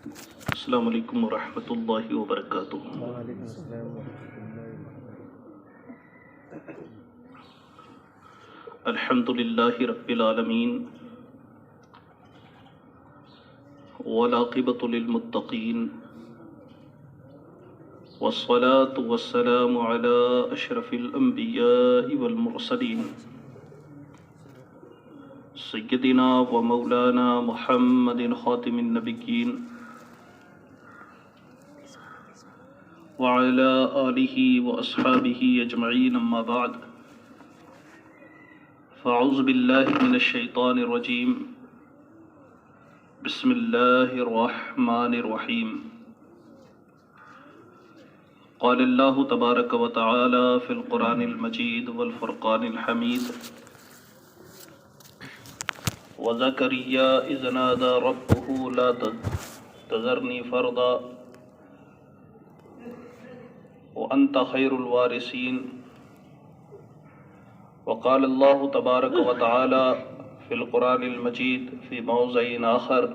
السلام علیکم ورحمۃ اللہ وبرکاتہ۔ وعلیکم السلام ورحمۃ اللہ۔ الحمد للہ رب العالمین والعاقبۃ للمتقین والصلاة والسلام علی اشرف الانبیاء والمرسلین سیدنا و مولانا محمد خاتم النبیین وعلى آلہ واصحابہ اجمعین، اما بعد فاعوذ باللہ من الشیطان الرجیم، بسم اللہ الرحمن الرحیم۔ قال اللہ تبارک و تعالی فی القرآن المجید والفرقان الحمید، وزکریا اذ نادى ربہ لا تذرنی فردا وأنت خير الوارثين۔ وقال الله تبارك وتعالى في القرآن المجيد في موضع آخر،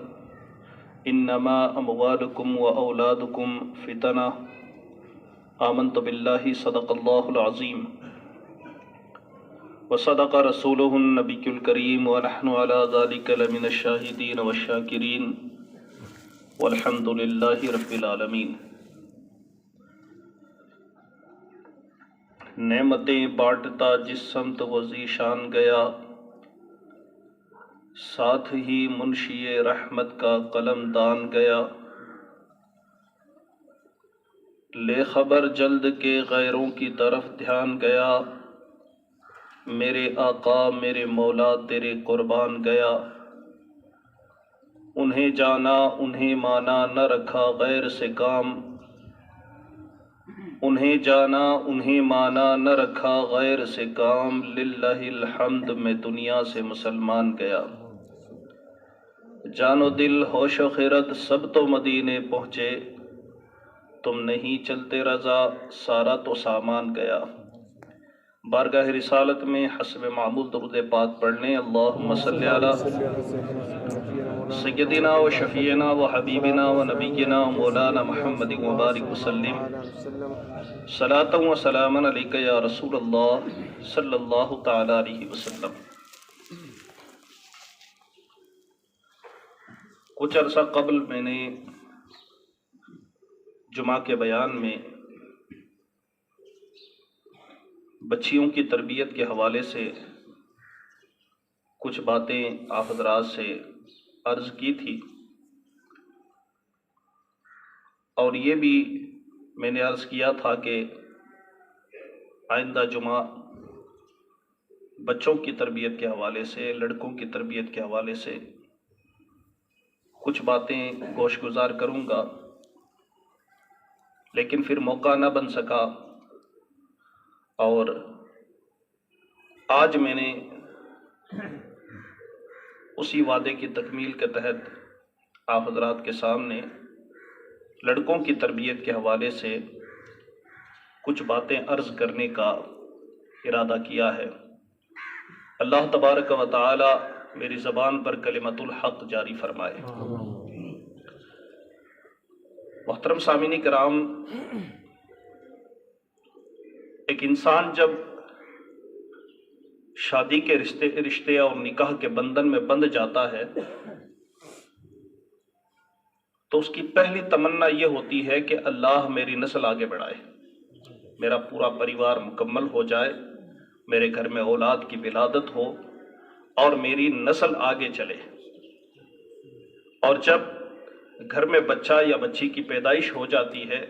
إنما أموالكم وأولادكم فتنة آمنت بالله صدق الله العظيم وصدق رسوله النبي الكريم ونحن على ذلك لمن الشاهدين والشاكرين والحمد لله رب العالمين۔ نعمتیں بانٹتا جس سمت وہ ذیشان گیا، ساتھ ہی منشی رحمت کا قلم دان گیا۔ لے خبر جلد کے غیروں کی طرف دھیان گیا، میرے آقا میرے مولا تیرے قربان گیا۔ انہیں جانا انہیں مانا نہ رکھا غیر سے کام، انہیں جانا انہیں مانا نہ رکھا غیر سے کام۔ للہ الحمد میں دنیا سے مسلمان گیا، جان و دل ہوش و خیرت سب تو مدینے پہنچے، تم نہیں چلتے رضا سارا تو سامان گیا۔ بارگاہ رسالت میں حسب معمول درود پاک پڑھ لیں۔ اللہم صلی علی سیدنا و شفیعنا و حبیبنا و نبینا و مولانا محمد مبارک وسلم، صلاۃ و سلاما علیک یا رسول اللہ صلی اللہ تعالی علیہ وسلم۔ کچھ عرصہ قبل میں نے جمعہ کے بیان میں بچیوں کی تربیت کے حوالے سے کچھ باتیں آپ حضرات سے عرض کی تھی، اور یہ بھی میں نے عرض کیا تھا کہ آئندہ جمعہ بچوں کی تربیت کے حوالے سے، لڑکوں کی تربیت کے حوالے سے کچھ باتیں گوش گزار کروں گا، لیکن پھر موقع نہ بن سکا، اور آج میں نے اسی وعدے کی تکمیل کے تحت آپ حضرات کے سامنے لڑکوں کی تربیت کے حوالے سے کچھ باتیں عرض کرنے کا ارادہ کیا ہے۔ اللہ تبارک و تعالی میری زبان پر کلمت الحق جاری فرمائے۔ محترم سامعین کرام، ایک انسان جب شادی کے رشتے اور نکاح کے بندھن میں بندھ جاتا ہے تو اس کی پہلی تمنا یہ ہوتی ہے کہ اللہ میری نسل آگے بڑھائے، میرا پورا پریوار مکمل ہو جائے، میرے گھر میں اولاد کی ولادت ہو اور میری نسل آگے چلے۔ اور جب گھر میں بچہ یا بچی کی پیدائش ہو جاتی ہے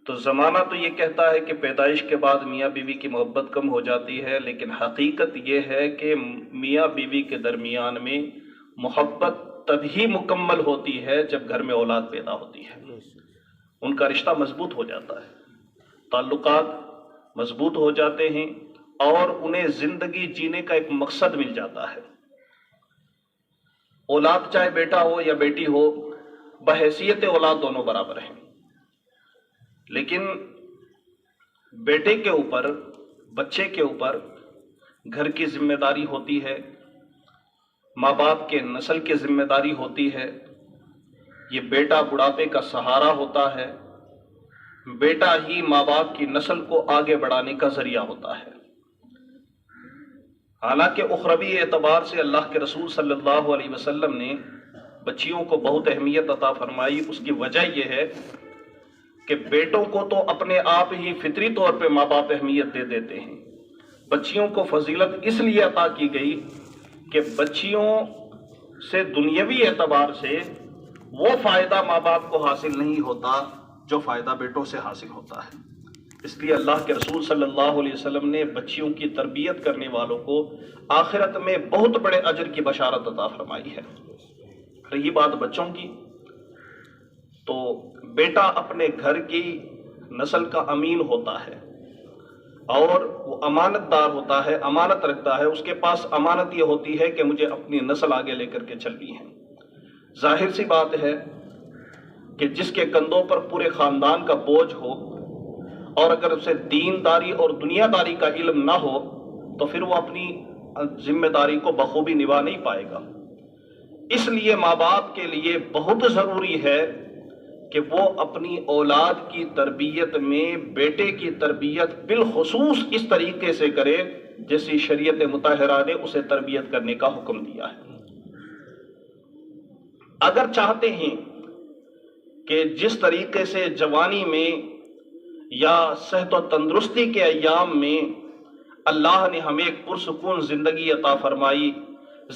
تو زمانہ تو یہ کہتا ہے کہ پیدائش کے بعد میاں بیوی کی محبت کم ہو جاتی ہے، لیکن حقیقت یہ ہے کہ میاں بیوی کے درمیان میں محبت تبھی مکمل ہوتی ہے جب گھر میں اولاد پیدا ہوتی ہے، ان کا رشتہ مضبوط ہو جاتا ہے، تعلقات مضبوط ہو جاتے ہیں اور انہیں زندگی جینے کا ایک مقصد مل جاتا ہے۔ اولاد چاہے بیٹا ہو یا بیٹی ہو، بحیثیت اولاد دونوں برابر ہیں، لیکن بیٹے کے اوپر، بچے کے اوپر گھر کی ذمہ داری ہوتی ہے، ماں باپ کے نسل کی ذمہ داری ہوتی ہے، یہ بیٹا بڑھاپے کا سہارا ہوتا ہے، بیٹا ہی ماں باپ کی نسل کو آگے بڑھانے کا ذریعہ ہوتا ہے۔ حالانکہ اخروی اعتبار سے اللہ کے رسول صلی اللہ علیہ وسلم نے بچیوں کو بہت اہمیت عطا فرمائی۔ اس کی وجہ یہ ہے کہ بیٹوں کو تو اپنے آپ ہی فطری طور پہ ماں باپ اہمیت دے دیتے ہیں، بچیوں کو فضیلت اس لیے عطا کی گئی کہ بچیوں سے دنیاوی اعتبار سے وہ فائدہ ماں باپ کو حاصل نہیں ہوتا جو فائدہ بیٹوں سے حاصل ہوتا ہے۔ اس لیے اللہ کے رسول صلی اللہ علیہ وسلم نے بچیوں کی تربیت کرنے والوں کو آخرت میں بہت بڑے اجر کی بشارت عطا فرمائی ہے۔ رہی بات بچوں کی، تو بیٹا اپنے گھر کی نسل کا امین ہوتا ہے اور وہ امانت دار ہوتا ہے، امانت رکھتا ہے۔ اس کے پاس امانت یہ ہوتی ہے کہ مجھے اپنی نسل آگے لے کر کے چلنی ہے۔ ظاہر سی بات ہے کہ جس کے کندھوں پر پورے خاندان کا بوجھ ہو اور اگر اسے دینداری اور دنیا داری کا علم نہ ہو تو پھر وہ اپنی ذمہ داری کو بخوبی نبھا نہیں پائے گا۔ اس لیے ماں باپ کے لیے بہت ضروری ہے کہ وہ اپنی اولاد کی تربیت میں بیٹے کی تربیت بالخصوص اس طریقے سے کرے جیسی شریعت مطہرہ نے اسے تربیت کرنے کا حکم دیا ہے۔ اگر چاہتے ہیں کہ جس طریقے سے جوانی میں یا صحت و تندرستی کے ایام میں اللہ نے ہمیں ایک پرسکون زندگی عطا فرمائی،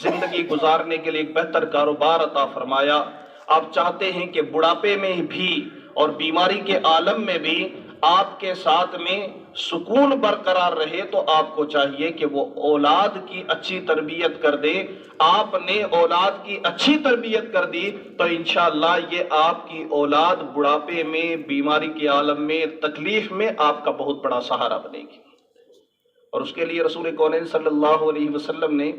زندگی گزارنے کے لیے ایک بہتر کاروبار عطا فرمایا، آپ چاہتے ہیں کہ بڑھاپے میں بھی اور بیماری کے عالم میں بھی آپ کے ساتھ میں سکون برقرار رہے، تو آپ کو چاہیے کہ وہ اولاد کی اچھی تربیت کر دے۔ آپ نے اولاد کی اچھی تربیت کر دی تو انشاءاللہ یہ آپ کی اولاد بڑھاپے میں، بیماری کے عالم میں، تکلیف میں آپ کا بہت بڑا سہارا بنے گی۔ اور اس کے لیے رسول کونین صلی اللہ علیہ وسلم نے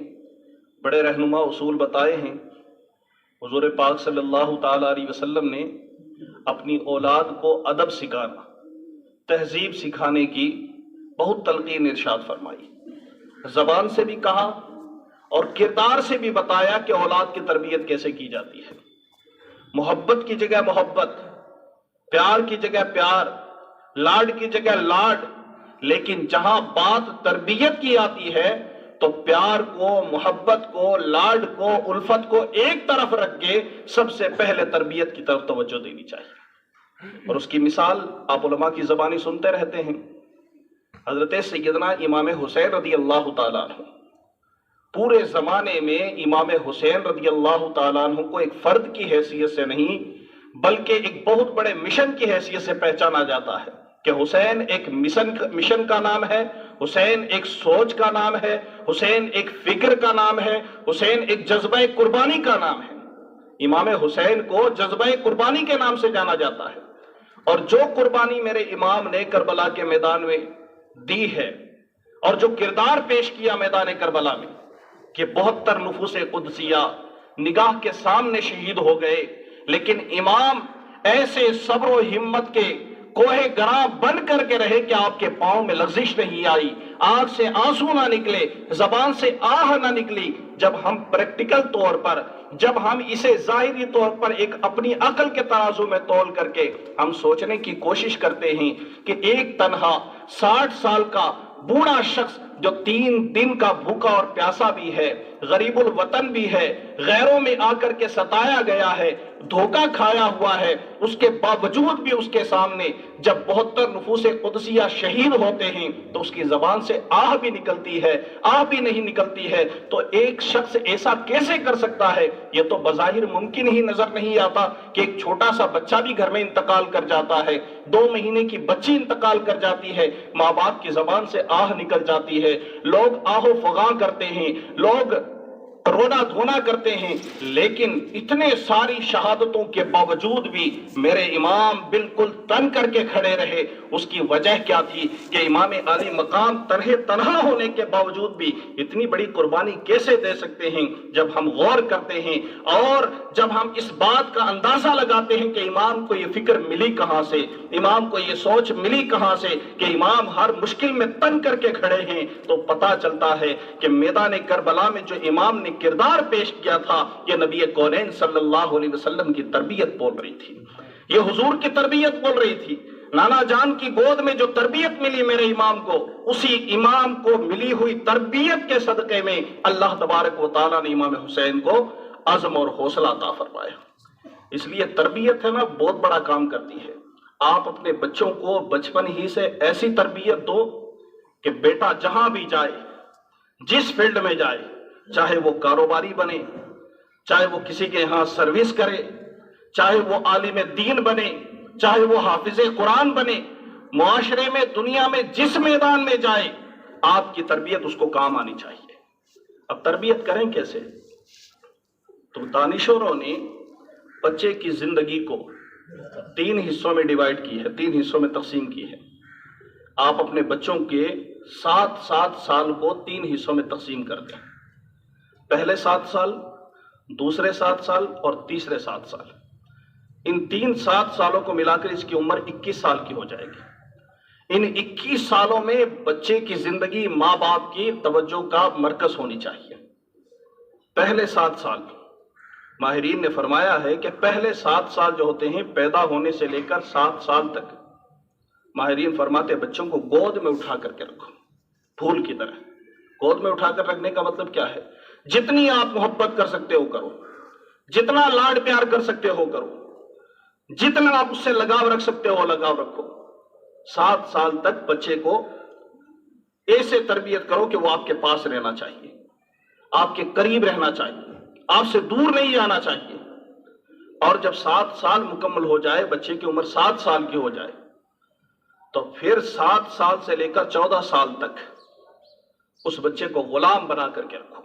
بڑے رہنما اصول بتائے ہیں۔ حضور پاک صلی اللہ تعالی علیہ وسلم نے اپنی اولاد کو ادب سکھانا، تہذیب سکھانے کی بہت تلقین ارشاد فرمائی، زبان سے بھی کہا اور کردار سے بھی بتایا کہ اولاد کی تربیت کیسے کی جاتی ہے۔ محبت کی جگہ محبت، پیار کی جگہ پیار، لاڈ کی جگہ لاڈ، لیکن جہاں بات تربیت کی آتی ہے تو پیار کو، محبت کو، لاڈ کو، الفت کو ایک طرف رکھ کے سب سے پہلے تربیت کی طرف توجہ دینی چاہیے۔ اور اس کی مثال آپ علماء کی زبانی سنتے رہتے ہیں۔ حضرت سیدنا امام حسین رضی اللہ تعالیٰ عنہ، پورے زمانے میں امام حسین رضی اللہ تعالیٰ عنہ کو ایک فرد کی حیثیت سے نہیں بلکہ ایک بہت بڑے مشن کی حیثیت سے پہچانا جاتا ہے کہ حسین ایک مشن کا نام ہے، حسین ایک سوچ کا نام ہے، حسین ایک فکر کا نام ہے، حسین ایک جذبہ قربانی کا نام ہے۔ امام حسین کو جذبہ قربانی کے نام سے جانا جاتا ہے، اور جو قربانی میرے امام نے کربلا کے میدان میں دی ہے اور جو کردار پیش کیا میدان کربلا میں کہ 72 نفوس قدسیہ نگاہ کے سامنے شہید ہو گئے، لیکن امام ایسے صبر و ہمت کے کوہ گراں بن کر کے رہے کہ آپ کے پاؤں میں لرزش نہیں آئی، آنکھ سے آنسو نہ نکلے، زبان سے آہ نہ نکلی۔ جب ہم پریکٹیکل طور پر، جب ہم اسے ظاہری طور پر ایک اپنی عقل کے ترازو میں تول کر کے ہم سوچنے کی کوشش کرتے ہیں کہ ایک تنہا 60 سال کا بوڑھا شخص جو 3 دن کا بھوکا اور پیاسا بھی ہے، غریب الوطن بھی ہے، غیروں میں آ کر کے ستایا گیا ہے، دھوکہ کھایا ہوا ہے، اس کے باوجود بھی اس کے سامنے جب 72 نفوس قدسیہ شہید ہوتے ہیں تو اس کی زبان سے آہ بھی نکلتی ہے، آہ بھی نہیں نکلتی ہے۔ تو ایک شخص ایسا کیسے کر سکتا ہے؟ یہ تو بظاہر ممکن ہی نظر نہیں آتا کہ ایک چھوٹا سا بچہ بھی گھر میں انتقال کر جاتا ہے، 2 مہینے کی بچی انتقال کر جاتی ہے، ماں باپ کی زبان سے آہ نکل جاتی ہے، لوگ آہ و فغاں کرتے ہیں، لوگ رونا دھونا کرتے ہیں، لیکن اتنے ساری شہادتوں کے باوجود بھی میرے امام بالکل تن کر کے کھڑے رہے۔ اس کی وجہ کیا تھی کہ امام عالی مقام تنہا ہونے کے باوجود بھی اتنی بڑی قربانی کیسے دے سکتے ہیں؟ جب ہم غور کرتے ہیں اور جب ہم اس بات کا اندازہ لگاتے ہیں کہ امام کو یہ فکر ملی کہاں سے، امام کو یہ سوچ ملی کہاں سے کہ امام ہر مشکل میں تن کر کے کھڑے ہیں، تو پتہ چلتا ہے کہ میدان کربلا میں جو امام نے ایک کردار پیش کیا تھا، یہ نبی کونین صلی اللہ علیہ وسلم کی تربیت بول رہی تھی، یہ حضور کی تربیت بول رہی تھی۔ نانا جان کی گود میں جو تربیت ملی میرے امام کو، اسی امام کو ملی ہوئی تربیت کے صدقے میں اللہ تبارک و تعالیٰ نے امام حسین کو عزم اور حوصلہ عطا فرمایا۔ اس لیے تربیت ہے نا بہت بڑا کام کرتی ہے۔ آپ اپنے بچوں کو بچپن ہی سے ایسی تربیت دو کہ بیٹا جہاں بھی جائے، جس فیلڈ میں جائے، چاہے وہ کاروباری بنے، چاہے وہ کسی کے یہاں سروس کرے، چاہے وہ عالم دین بنے، چاہے وہ حافظ قرآن بنے، معاشرے میں، دنیا میں جس میدان میں جائے، آپ کی تربیت اس کو کام آنی چاہیے۔ اب تربیت کریں کیسے؟ تو دانشوروں نے بچے کی زندگی کو 3 حصوں میں ڈیوائیڈ کی ہے، 3 حصوں میں تقسیم کی ہے۔ آپ اپنے بچوں کے 7 سال کو 3 حصوں میں تقسیم کر دیں۔ پہلے 7 سال، دوسرے 7 سال اور تیسرے 7 سال۔ ان 7 سالوں کو ملا کر اس کی عمر 21 سال کی ہو جائے گی۔ ان 21 سالوں میں بچے کی زندگی ماں باپ کی توجہ کا مرکز ہونی چاہیے۔ پہلے 7 سال ماہرین نے فرمایا ہے کہ پہلے 7 سال جو ہوتے ہیں پیدا ہونے سے لے کر 7 سال تک، ماہرین فرماتے ہیں بچوں کو گود میں اٹھا کر کے رکھو، پھول کی طرح۔ گود میں اٹھا کر رکھنے کا مطلب کیا ہے؟ جتنی آپ محبت کر سکتے ہو کرو، جتنا لاڈ پیار کر سکتے ہو کرو، جتنا آپ اس سے لگاؤ رکھ سکتے ہو لگاؤ رکھو۔ 7 سال تک بچے کو ایسے تربیت کرو کہ وہ آپ کے پاس رہنا چاہیے، آپ کے قریب رہنا چاہیے، آپ سے دور نہیں جانا چاہیے۔ اور جب 7 سال مکمل ہو جائے، بچے کی عمر 7 سال کی ہو جائے، تو پھر 7 سال سے لے کر 14 سال تک اس بچے کو غلام بنا کر کے رکھو۔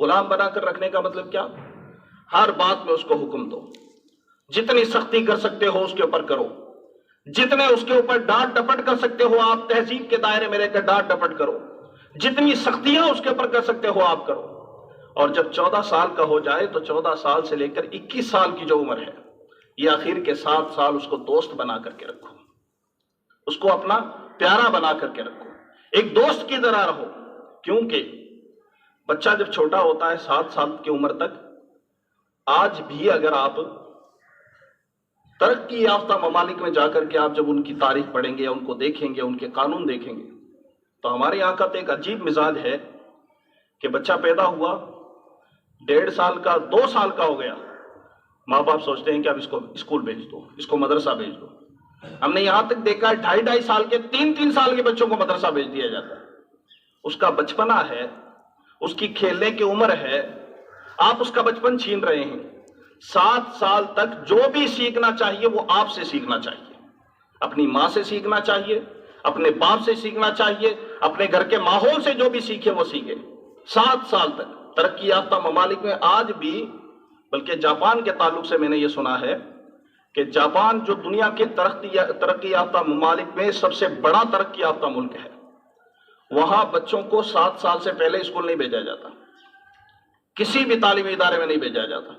غلام بنا کر رکھنے کا مطلب کیا؟ ہر بات میں اس کو حکم دو، جتنی سختی کر سکتے ہو اس کے اوپر کرو، جتنے اس کے اوپر ڈانٹ ڈپٹ کر سکتے ہو آپ تہذیب کے دائرے میں رہ کر ڈانٹ ڈپٹ کرو، جتنی سختیاں اس کے اوپر کر سکتے ہو آپ کرو۔ اور جب 14 سال کا ہو جائے تو 14 سال سے لے کر 21 سال کی جو عمر ہے، یہ آخر کے 7 سال اس کو دوست بنا کر کے رکھو، اس کو اپنا پیارا بنا کر کے رکھو، ایک دوست کی طرح رہو۔ کیونکہ بچہ جب چھوٹا ہوتا ہے 7 سال کی عمر تک، آج بھی اگر آپ ترقی یافتہ ممالک میں جا کر کے آپ جب ان کی تاریخ پڑھیں گے، ان کو دیکھیں گے، ان کے قانون دیکھیں گے، تو ہمارے یہاں کا تو ایک عجیب مزاج ہے کہ بچہ پیدا ہوا، 1.5 سال کا، 2 سال کا ہو گیا، ماں باپ سوچتے ہیں کہ اب اس کو اسکول بھیج دو، اس کو مدرسہ بھیج دو۔ ہم نے یہاں تک دیکھا ہے 2.5 سال کے، 3 سال کے بچوں کو مدرسہ بھیج دیا جاتا ہے۔ اس کا بچپنا ہے، اس کی کھیلنے کی عمر ہے، آپ اس کا بچپن چھین رہے ہیں۔ 7 سال تک جو بھی سیکھنا چاہیے وہ آپ سے سیکھنا چاہیے، اپنی ماں سے سیکھنا چاہیے، اپنے باپ سے سیکھنا چاہیے، اپنے گھر کے ماحول سے جو بھی سیکھے وہ سیکھے۔ 7 سال تک ترقی یافتہ ممالک میں آج بھی، بلکہ جاپان کے تعلق سے میں نے یہ سنا ہے کہ جاپان جو دنیا کے ترقی یافتہ ممالک میں سب سے بڑا ترقی یافتہ ملک ہے، وہاں بچوں کو 7 سال سے پہلے اسکول نہیں بھیجا جاتا، کسی بھی تعلیمی ادارے میں نہیں بھیجا جاتا،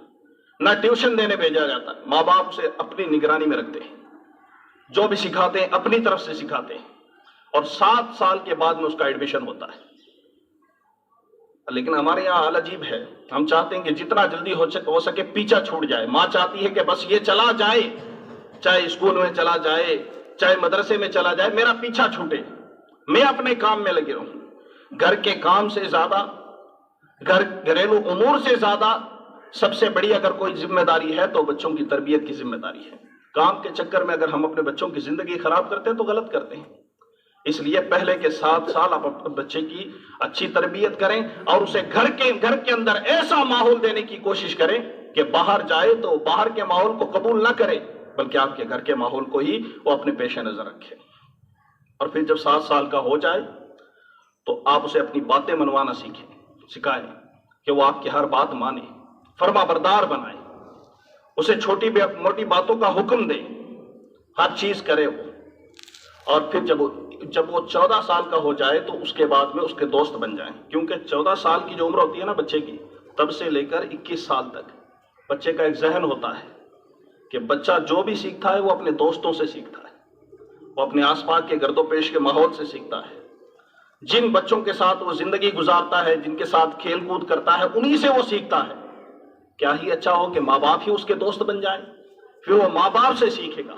نہ ٹیوشن دینے بھیجا جاتا۔ ماں باپ اسے اپنی نگرانی میں رکھتے ہیں، جو بھی سکھاتے ہیں اپنی طرف سے سکھاتے ہیں، اور 7 سال کے بعد میں اس کا ایڈمیشن ہوتا ہے۔ لیکن ہمارے یہاں حال عجیب ہے، ہم چاہتے ہیں کہ جتنا جلدی ہو سکے پیچھا چھوٹ جائے۔ ماں چاہتی ہے کہ بس یہ چلا جائے، چاہے اسکول میں چلا جائے، چاہے مدرسے میں چلا جائے، میرا پیچھا چھوٹے، میں اپنے کام میں لگے رہوں۔ گھر کے کام سے زیادہ، گھریلو امور سے زیادہ سب سے بڑی اگر کوئی ذمہ داری ہے تو بچوں کی تربیت کی ذمہ داری ہے۔ کام کے چکر میں اگر ہم اپنے بچوں کی زندگی خراب کرتے ہیں تو غلط کرتے ہیں۔ اس لیے پہلے کے 7 سال آپ اپنے بچے کی اچھی تربیت کریں اور اسے گھر کے اندر ایسا ماحول دینے کی کوشش کریں کہ باہر جائے تو باہر کے ماحول کو قبول نہ کرے، بلکہ آپ کے گھر کے ماحول کو ہی وہ اپنے پیش نظر رکھے۔ اور پھر جب 7 سال کا ہو جائے تو آپ اسے اپنی باتیں منوانا سکھائیں کہ وہ آپ کی ہر بات مانے، فرما بردار بنائے، اسے چھوٹی موٹی باتوں کا حکم دے، ہر چیز کرے وہ۔ اور پھر جب وہ 14 سال کا ہو جائے تو اس کے بعد میں اس کے دوست بن جائیں، کیونکہ 14 سال کی جو عمر ہوتی ہے نا بچے کی، تب سے لے کر 21 سال تک بچے کا ایک ذہن ہوتا ہے کہ بچہ جو بھی سیکھتا ہے وہ اپنے دوستوں سے سیکھتا ہے، وہ اپنے آس پاس کے گرد و پیش کے ماحول سے سیکھتا ہے۔ جن بچوں کے ساتھ وہ زندگی گزارتا ہے، جن کے ساتھ کھیل کود کرتا ہے، انہی سے وہ سیکھتا ہے۔ کیا ہی اچھا ہو کہ ماں باپ ہی اس کے دوست بن جائیں، پھر وہ ماں باپ سے سیکھے گا،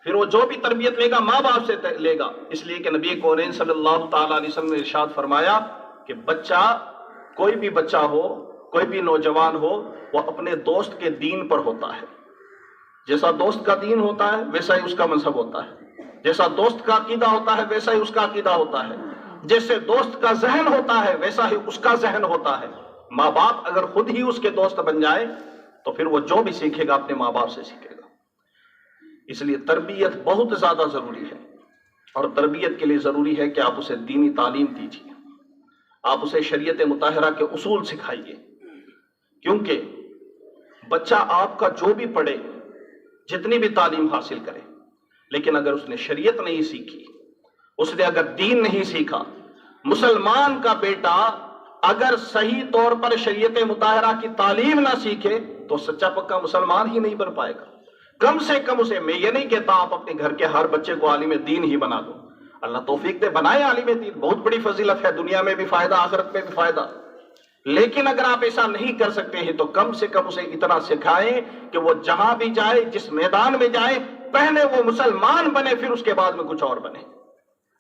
پھر وہ جو بھی تربیت لے گا ماں باپ سے لے گا۔ اس لیے کہ نبی کونین صلی اللہ تعالیٰ علیہ وسلم نے ارشاد فرمایا کہ بچہ، کوئی بھی بچہ ہو، کوئی بھی نوجوان ہو، وہ اپنے دوست کے دین پر ہوتا ہے۔ جیسا دوست کا دین ہوتا ہے ویسا ہی اس کا مذہب ہوتا ہے، جیسا دوست کا عقیدہ ہوتا ہے ویسا ہی اس کا عقیدہ ہوتا ہے، جیسے دوست کا ذہن ہوتا ہے ویسا ہی اس کا ذہن ہوتا ہے۔ ماں باپ اگر خود ہی اس کے دوست بن جائے تو پھر وہ جو بھی سیکھے گا اپنے ماں باپ سے سیکھے گا۔ اس لیے تربیت بہت زیادہ ضروری ہے، اور تربیت کے لیے ضروری ہے کہ آپ اسے دینی تعلیم دیجیے، آپ اسے شریعت مطہرہ کے اصول سکھائیے، کیونکہ بچہ آپ کا جو بھی پڑھے، جتنی بھی تعلیم حاصل کرے، لیکن اگر اس نے شریعت نہیں سیکھی، اس نے اگر دین نہیں سیکھا، مسلمان کا بیٹا اگر صحیح طور پر شریعت مطہرہ کی تعلیم نہ سیکھے تو سچا پکا مسلمان ہی نہیں بن پائے گا۔ کم سے کم اسے، میں یہ نہیں کہتا آپ اپنے گھر کے ہر بچے کو عالم دین ہی بنا دو، اللہ توفیق دے، بنائے عالم دین، بہت بڑی فضیلت ہے، دنیا میں بھی فائدہ، آخرت میں بھی فائدہ۔ لیکن اگر آپ ایسا نہیں کر سکتے ہیں تو کم سے کم اسے اتنا سکھائیں کہ وہ جہاں بھی جائے، جس میدان میں جائے، پہلے وہ مسلمان بنے، پھر اس کے بعد میں کچھ اور بنے۔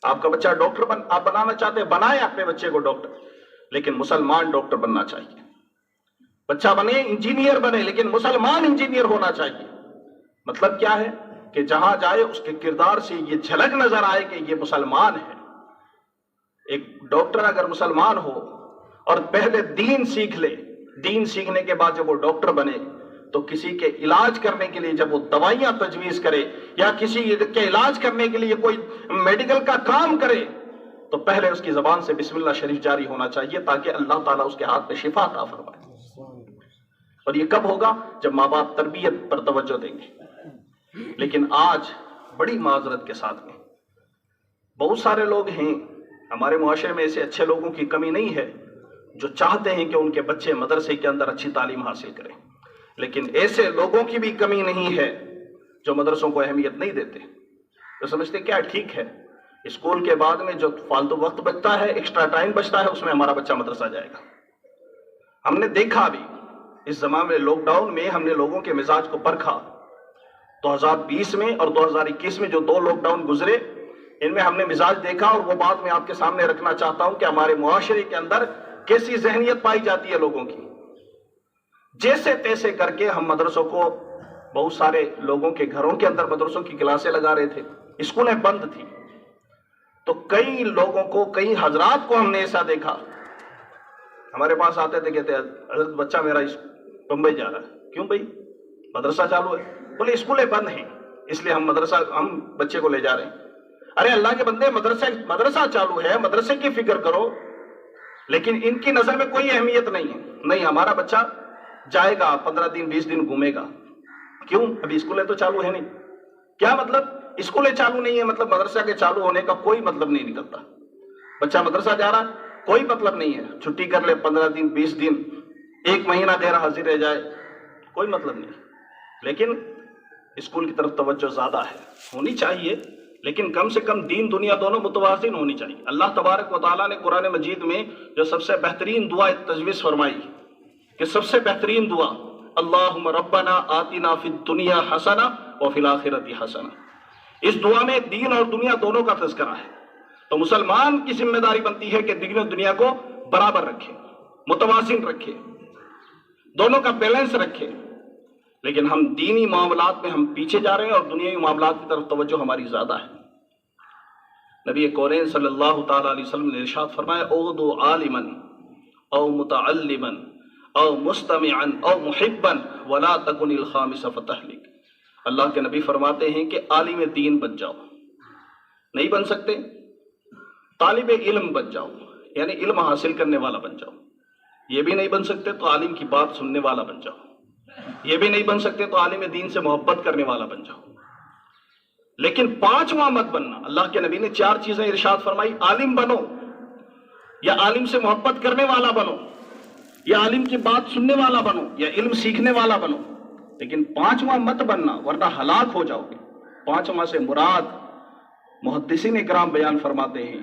آپ کا بچہ ڈاکٹر آپ بنانا چاہتے ہیں، بنائیں اپنے بچے کو ڈاکٹر، لیکن مسلمان ڈاکٹر بننا چاہیے۔ بچہ بنے انجینئر بنے، لیکن مسلمان انجینئر ہونا چاہیے۔ مطلب کیا ہے کہ جہاں جائے اس کے کردار سے یہ جھلک نظر آئے کہ یہ مسلمان ہے۔ ایک ڈاکٹر اگر مسلمان ہو اور پہلے دین سیکھ لے، دین سیکھنے کے بعد جب وہ ڈاکٹر بنے تو کسی کے علاج کرنے کے لیے جب وہ دوائیاں تجویز کرے یا کسی کے علاج کرنے کے لیے کوئی میڈیکل کا کام کرے تو پہلے اس کی زبان سے بسم اللہ شریف جاری ہونا چاہیے، تاکہ اللہ تعالیٰ اس کے ہاتھ میں شفا عطا فرمائے۔ اور یہ کب ہوگا؟ جب ماں باپ تربیت پر توجہ دیں گے۔ لیکن آج بڑی معذرت کے ساتھ میں بہت سارے لوگ ہیں ہمارے معاشرے میں، ایسے اچھے لوگوں کی کمی نہیں ہے جو چاہتے ہیں کہ ان کے بچے مدرسے کے اندر اچھی تعلیم حاصل کریں، لیکن ایسے لوگوں کی بھی کمی نہیں ہے جو مدرسوں کو اہمیت نہیں دیتے، تو سمجھتے کیا ٹھیک ہے، اسکول کے بعد میں جو فالتو وقت بچتا ہے، ایکسٹرا ٹائم بچتا ہے، اس میں ہمارا بچہ مدرسہ جائے گا۔ ہم نے دیکھا بھی اس زمانے میں، لاک ڈاؤن میں ہم نے لوگوں کے مزاج کو پرکھا۔ 2020 میں اور 2021 میں جو 2 لاک ڈاؤن گزرے، ان میں ہم نے مزاج دیکھا، اور وہ بات میں آپ کے سامنے رکھنا چاہتا ہوں کہ ہمارے معاشرے کے اندر کیسی ذہنیت پائی جاتی ہے لوگوں کی۔ جیسے تیسے کر کے ہم مدرسوں کو، بہت سارے لوگوں کے گھروں کے اندر مدرسوں کی کلاسیں لگا رہے تھے، اسکولیں بند تھی، تو کئی لوگوں کو، کئی حضرات کو ہم نے ایسا دیکھا، ہمارے پاس آتے تھے، کہتے حضرت بچہ میرا بمبئی جا رہا ہے۔ کیوں بھائی؟ مدرسہ چالو ہے۔ بولے اسکولیں بند ہیں اس لیے ہم بچے کو لے جا رہے ہیں۔ ارے اللہ کے بندے، مدرسہ چالو ہے، مدرسے کی فکر کرو، لیکن ان کی نظر میں کوئی اہمیت نہیں ہے۔ نہیں، ہمارا بچہ جائے گا 15 دن 20 دن گھومے گا۔ کیوں؟ ابھی اسکولیں تو چالو ہے نہیں۔ کیا مطلب؟ اسکولیں چالو نہیں ہے مطلب مدرسہ کے چالو ہونے کا کوئی مطلب نہیں نکلتا۔ بچہ مدرسہ جا رہا، کوئی مطلب نہیں ہے، چھٹی کر لے 15 دن 20 دن، 1 مہینہ غیر حاضر رہ جائے، کوئی مطلب نہیں۔ لیکن اسکول کی طرف توجہ زیادہ ہے، ہونی چاہیے، لیکن کم سے کم دین دنیا دونوں متوازن ہونی چاہیے۔ اللہ تبارک و تعالیٰ نے قرآن مجید میں جو سب سے بہترین دعا تجویز فرمائی کہ سب سے بہترین دعا اللہم ربنا آتنا فی الدنیا حسنہ وفی الآخرۃ حسنہ، اس دعا میں دین اور دنیا دونوں کا تذکرہ ہے۔ تو مسلمان کی ذمہ داری بنتی ہے کہ دین اور دنیا کو برابر رکھے، متوازن رکھے، دونوں کا بیلنس رکھے۔ لیکن ہم دینی معاملات میں ہم پیچھے جا رہے ہیں اور دنیاوی معاملات کی طرف توجہ ہماری زیادہ ہے۔ نبی کریم صلی اللہ تعالیٰ علیہ وسلم نے ارشاد فرمایا اغدو عالما او متعلما او مستمعا او محبا ولا تکن الخامس فتہلک۔ اللہ کے نبی فرماتے ہیں کہ عالم دین بن جاؤ، نہیں بن سکتے طالب علم بن جاؤ، یعنی علم حاصل کرنے والا بن جاؤ۔ یہ بھی نہیں بن سکتے تو عالم کی بات سننے والا بن جاؤ، یہ بھی نہیں بن سکتے تو عالم دین سے محبت کرنے والا بن جاؤ۔ لیکن 5واں مت بننا۔ اللہ کے نبی نے 4 چیزیں ارشاد فرمائی، عالم بنو، یا عالم سے محبت کرنے والا بنو، یا عالم کی بات سننے والا بنو، یا علم سیکھنے والا بنو، لیکن 5واں مت بننا ورنہ ہلاک ہو جاؤ گے۔ 5واں سے مراد محدثین اکرام بیان فرماتے ہیں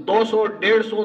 200, 150,